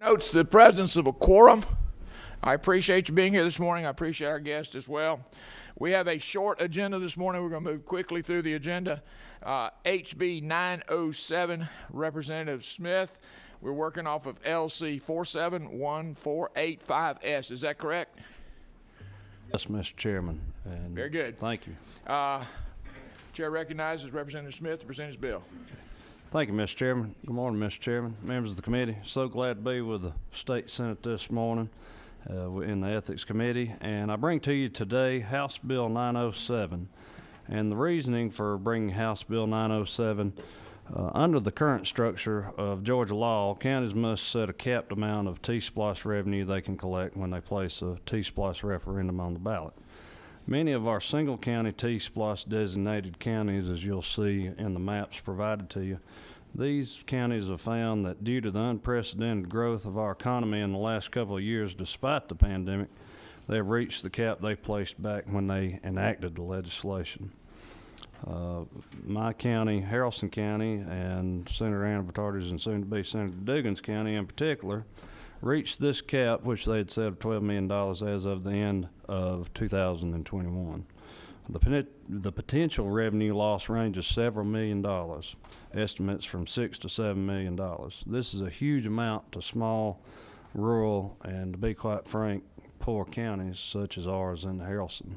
Notes the presence of a quorum. I appreciate you being here this morning. I appreciate our guests as well. We have a short agenda this morning. We're going to move quickly through the agenda. HB 907, Representative Smith. We're working off of LC 471485S. Is that correct? Yes, Mr. Chairman. And very good. Thank you. Chair recognizes Representative Smith to present his bill. Thank you, Mr. Chairman. Good morning, Mr. Chairman, members of the committee. So glad to be with the State Senate this morning in the Ethics Committee. And I bring to you today House Bill 907. And the reasoning for bringing House Bill 907, under the current structure of Georgia law, counties must set a capped amount of T-SPLOST revenue they can collect when they place a T-SPLOST referendum on the ballot. Many of our single county T-SPLOST designated counties, as you'll see in the maps provided to you, these counties have found that due to the unprecedented growth of our economy in the last couple of years, despite the pandemic, they have reached the cap they placed back when they enacted the legislation. My county, Haralson County, and Senator Anna Vitardi's and soon-to-be Senator Dugan's County in particular, reached this cap, which they had set of $12 million as of the end of 2021. The potential revenue loss ranges several $million, estimates from $6 to $7 million. This is a huge amount to small, rural, and to be quite frank, poor counties such as ours in Haralson.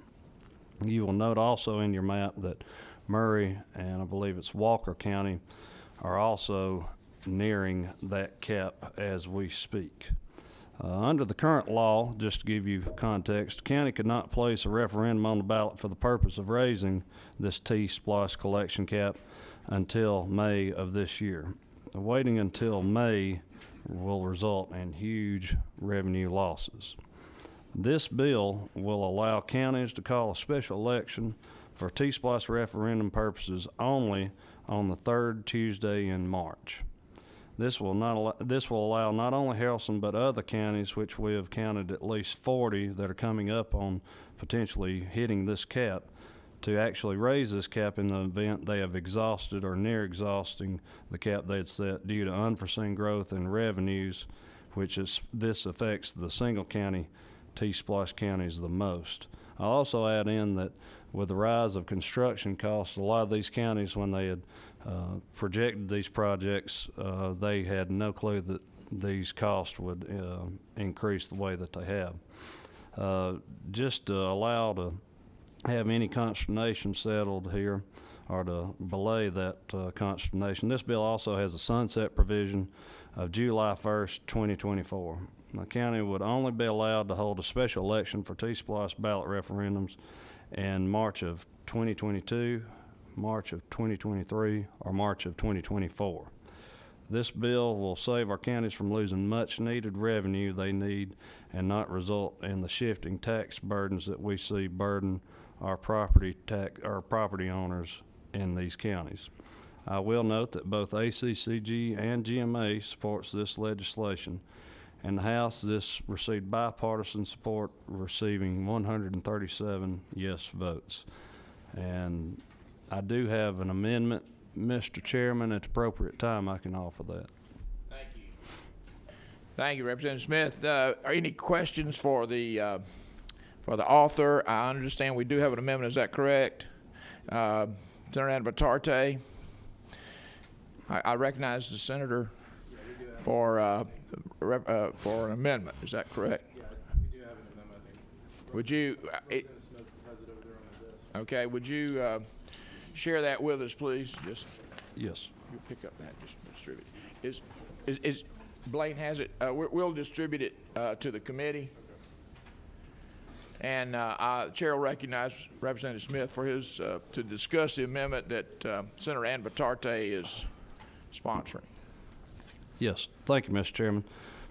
You will note also in your map that Murray and I believe it's Walker County are also nearing that cap as we speak. Under the current law, just to give you context, the county could not place a referendum on the ballot for the purpose of raising this T-SPLOST collection cap until May of this year. Waiting until May will result in huge revenue losses. This bill will allow counties to call a special election for T-SPLOST referendum purposes only on the third Tuesday in March. This will allow not only Haralson but other counties, which we have counted at least 40 that are coming up on potentially hitting this cap, to actually raise this cap in the event they have exhausted or near exhausting the cap they had set due to unforeseen growth in revenues, this affects the single county T-SPLOST counties the most. I'll also add in that with the rise of construction costs, a lot of these counties, when they had projected these projects, they had no clue that these costs would increase the way that they have. Just to allow to have any consternation settled here, or to belay that consternation, this bill also has a sunset provision of July 1st, 2024. The county would only be allowed to hold a special election for T-SPLOST ballot referendums in March of 2022, March of 2023, or March of 2024. This bill will save our counties from losing much needed revenue they need and not result in the shifting tax burdens that we see burden our property owners in these counties. I will note that both ACCG and GMA supports this legislation. In the House, this received bipartisan support, receiving 137 yes votes. And I do have an amendment, Mr. Chairman. At the appropriate time, I can offer that. Thank you. Thank you, Representative Smith. Are any questions for the author? I understand we do have an amendment. Is that correct? Senator Anna Vitarte. I recognize the senator for an amendment. Is that correct? Yeah, we do have an amendment, I think. Would you? Representative Smith has it over there on the desk. Okay. Would you share that with us, please? Just Yes. you pick up that. Just distribute. Is Blaine has it? We'll distribute it to the committee. And Chair will recognize Representative Smith for his to discuss the amendment that Senator Ann Vitarte is sponsoring. Yes, thank you, Mr. Chairman.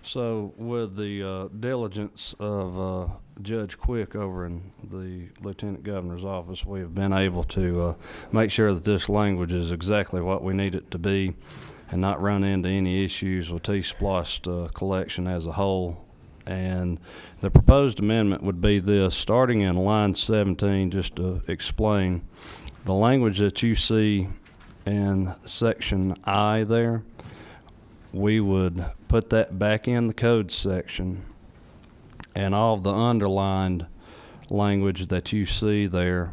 So with the diligence of Judge Quick over in the Lieutenant Governor's office, we have been able to make sure that this language is exactly what we need it to be and not run into any issues with T-SPLOST collection as a whole. And the proposed amendment would be this, starting in line 17, just to explain, the language that you see in section I there we would put that back in the code section, and all the underlined language that you see there,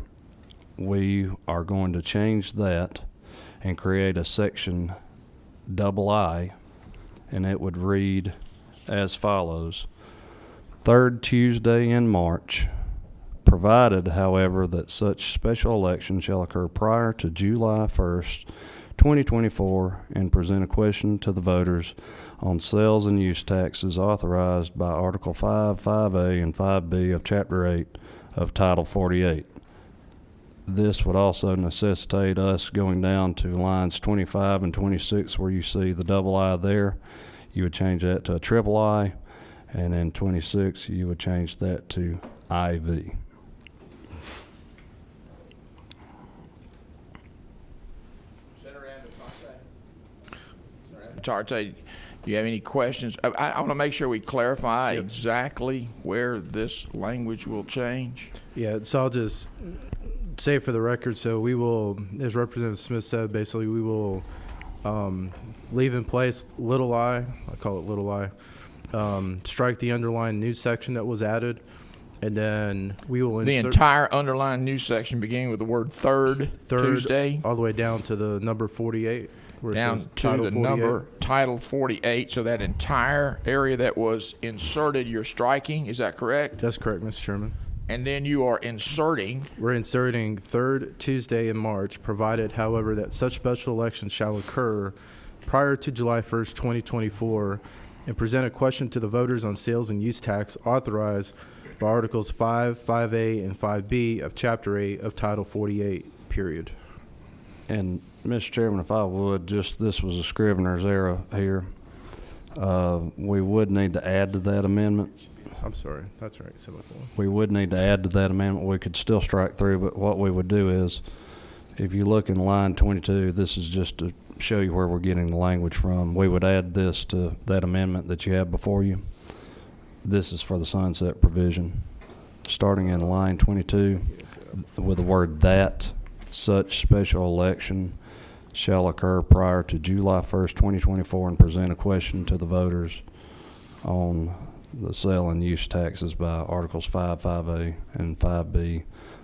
we are going to change that and create a section II, and it would read as follows: third Tuesday in March, provided, however, that such special election shall occur prior to July 1st, 2024, and present a question to the voters on sales and use taxes authorized by Article 5, 5A, and 5B of Chapter 8 of Title 48. This would also necessitate us going down to lines 25 and 26 where you see the II there. You would change that to a triple I, and in 26 you would change that to IV. Tarte, do you have any questions? I want to make sure we clarify exactly where this language will change. Yeah, so I'll just say for the record, so we will, as Representative Smith said, basically we will leave in place little I call it little I, strike the underlined new section that was added, and then we will The insert entire underlined new section beginning with the word third Tuesday all the way down to the number 48. Where it down says to Title the 48. number Title 48. So that entire area that was inserted, you're striking. Is that correct? That's correct, Mr. Chairman. And then you are inserting. We're inserting third Tuesday in March, provided, however, that such special election shall occur prior to July 1st, 2024, and present a question to the voters on sales and use tax authorized by Articles 5, 5A, and 5B of Chapter 8 of Title 48, period. And Mr. Chairman, if I would, this was a scrivener's error here. We would need to add to that amendment. I'm sorry. That's right, semicolon. We would need to add to that amendment. We could still strike through, but what we would do is, if you look in line 22, this is just to show you where we're getting the language from. We would add this to that amendment that you have before you. This is for the sunset provision. Starting in line 22 with the word "that such special election shall occur prior to July 1st, 2024, and present a question to the voters on the sale and use taxes by Articles 5, 5A, and 5B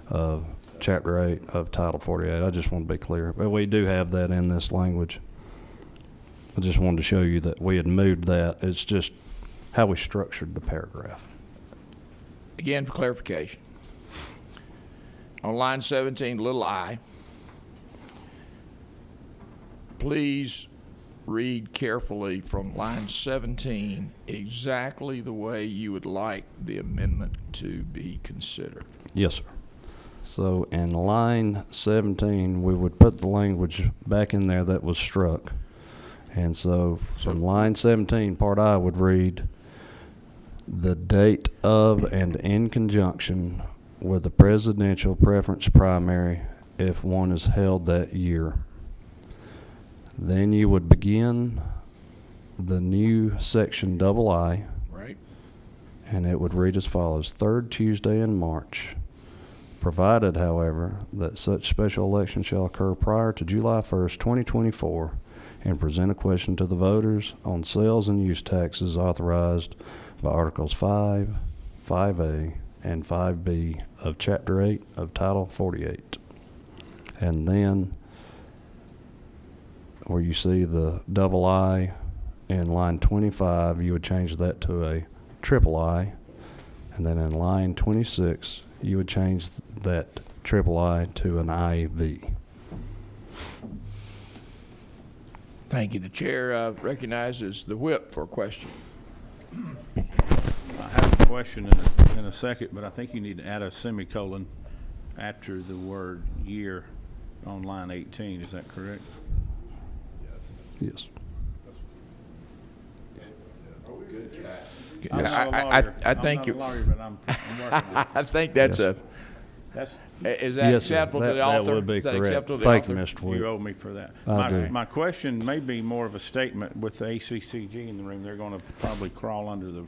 of Chapter 8 of Title 48. I just want to be clear. But we do have that in this language. I just wanted to show you that we had moved that. It's just how we structured the paragraph. Again, for clarification, on line 17, little I, please read carefully from line 17 exactly the way you would like the amendment to be considered. Yes, sir. So in line 17, we would put the language back in there that was struck. And so from line 17, part I would read, the date of and in conjunction with the presidential preference primary if one is held that year. Then you would begin the new section II, Right? and it would read as follows: third Tuesday in March, provided, however, that such special election shall occur prior to July 1st, 2024, and present a question to the voters on sales and use taxes authorized by Articles 5, 5A, and 5B of Chapter 8 of Title 48. And then where you see the II in line 25, you would change that to a triple I. And then in line 26, you would change that triple I to an IV. Thank you. The chair recognizes the whip for a question. I have a question in a second, but I think you need to add a semicolon after the word year on line 18. Is that correct? Yes. I'm not a I lawyer. think I'm you. not a lawyer, but I'm working with it. I think that's Yes. That's, is that Yes, sir. acceptable to the That author? would be Is that correct. acceptable to the Thank author? you, Mr. Whip. you owe me for that. I do. My question may be more of a statement with the ACCG in the room. They're going to probably crawl under the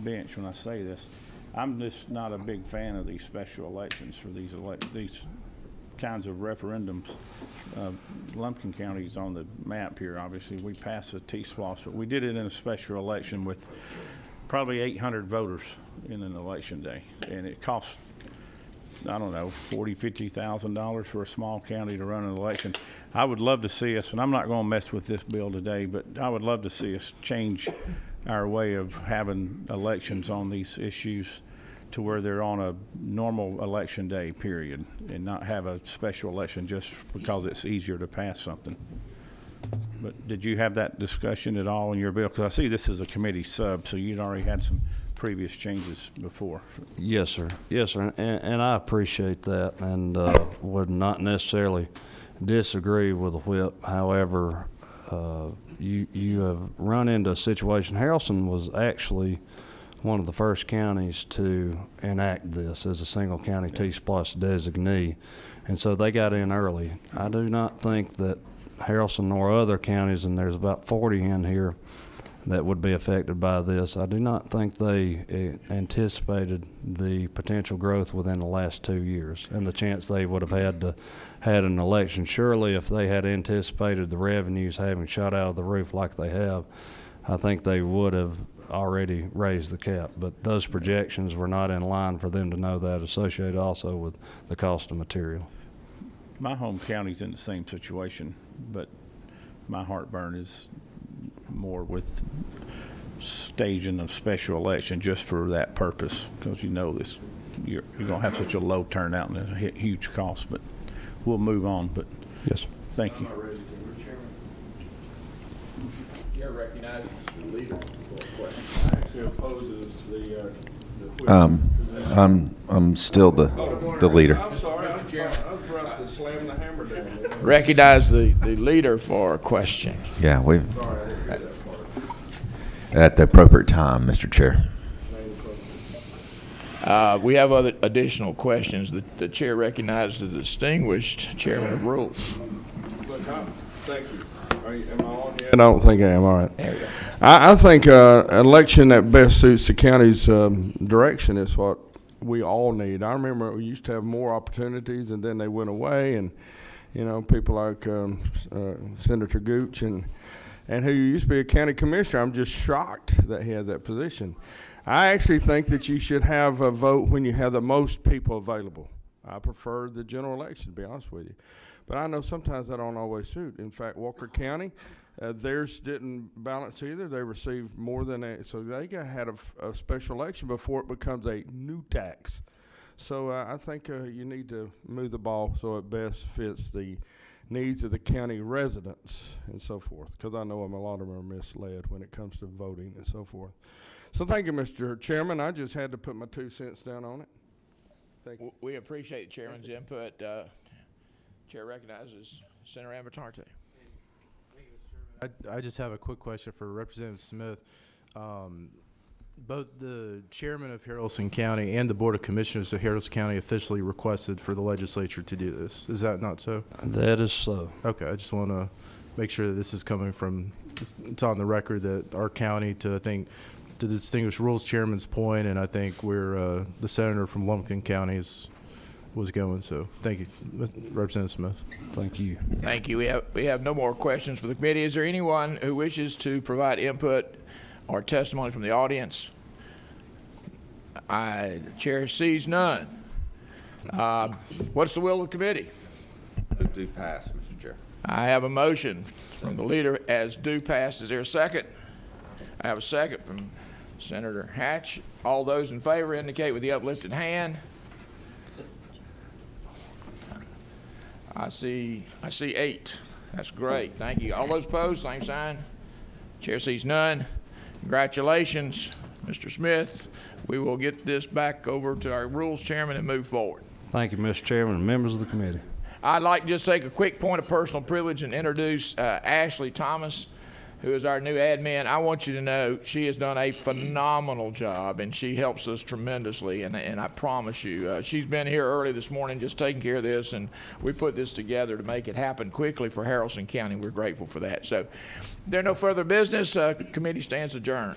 bench when I say this. I'm just not a big fan of these special elections for these kinds of referendums. Lumpkin County is on the map here, obviously. We passed the T-SPLOST, but we did it in a special election with probably 800 voters in an election day. And it cost, I don't know, $40,000-$50,000 for a small county to run an election. I would love to see us, and I'm not going to mess with this bill today, but I would love to see us change our way of having elections on these issues to where they're on a normal election day period and not have a special election just because it's easier to pass something. But did you have that discussion at all in your bill? Because I see this is a committee sub, so you'd already had some previous changes before. Yes, sir. Yes, sir. And I appreciate that and would not necessarily disagree with the whip. However, you have run into a situation. Harrelson was actually one of the first counties to enact this as a single county T-SPLOST designee, and so they got in early. I do not think that Harrelson nor other counties, and there's about 40 in here that would be affected by this, I do not think they anticipated the potential growth within the last 2 years and the chance they would have had an election. Surely if they had anticipated the revenues having shot out of the roof like they have, I think they would have already raised the cap, but those projections were not in line for them to know that, associated also with the cost of material. My home county's in the same situation, but my heartburn is more with staging a special election just for that purpose, because you know this, you're going to have such a low turnout and a huge cost, but we'll move on. But Yes, sir. thank you. Chair recognizes the leader for a question. Actually opposes the whip. I'm still the leader. I'm sorry, I was about to slam the hammer down. Recognize the leader for a question. Yeah, we Sorry, I didn't hear that part. at the appropriate time, Mr. Chair. We have other additional questions. The chair recognizes the distinguished chairman of rules. Look, thank you. Am I on yet? I don't think I am, all right. There you go. I think an election that best suits the county's direction is what we all need. I remember we used to have more opportunities, and then they went away, and, you know, people like Senator Gooch and who used to be a county commissioner, I'm just shocked that he has that position. I actually think that you should have a vote when you have the most people available. I prefer the general election, to be honest with you. But I know sometimes that don't always suit. In fact, Walker County, theirs didn't balance either. They received more than so they had a special election before it becomes a new tax. So I think you need to move the ball so it best fits the needs of the county residents and so forth, because I know a lot of them are misled when it comes to voting and so forth. So thank you, Mr. Chairman. I just had to put my 2 cents down on it. Thank you. We appreciate the chairman's input. Chair recognizes Senator Avatarte. I just have a quick question for Representative Smith. Both the chairman of Harrelson County and the Board of Commissioners of Harrelson County officially requested for the legislature to do this. Is that not so? That is so. Okay, I just want to make sure that this is coming from, it's on the record that our county, to, I think, the distinguished rules chairman's point, and I think where the senator from Lumpkin County was going. So thank you, Representative Smith. Thank you. Thank you. We have no more questions for the committee. Is there anyone who wishes to provide input or testimony from the audience? The chair sees none. What's the will of the committee? Do pass, Mr. Chair. I have a motion from the leader as due pass. Is there a second? I have a second from Senator Hatch. All those in favor indicate with the uplifted hand. I see 8. That's great. Thank you. All those opposed, same sign. Chair sees none. Congratulations, Mr. Smith. We will get this back over to our rules chairman and move forward. Thank you, Mr. Chairman and members of the committee. I'd like to just take a quick point of personal privilege and introduce Ashley Thomas, who is our new admin. I want you to know she has done a phenomenal job, and she helps us tremendously, and I promise you, she's been here early this morning just taking care of this, and we put this together to make it happen quickly for Harrelson County. We're grateful for that. So if there are no further business, committee stands adjourned.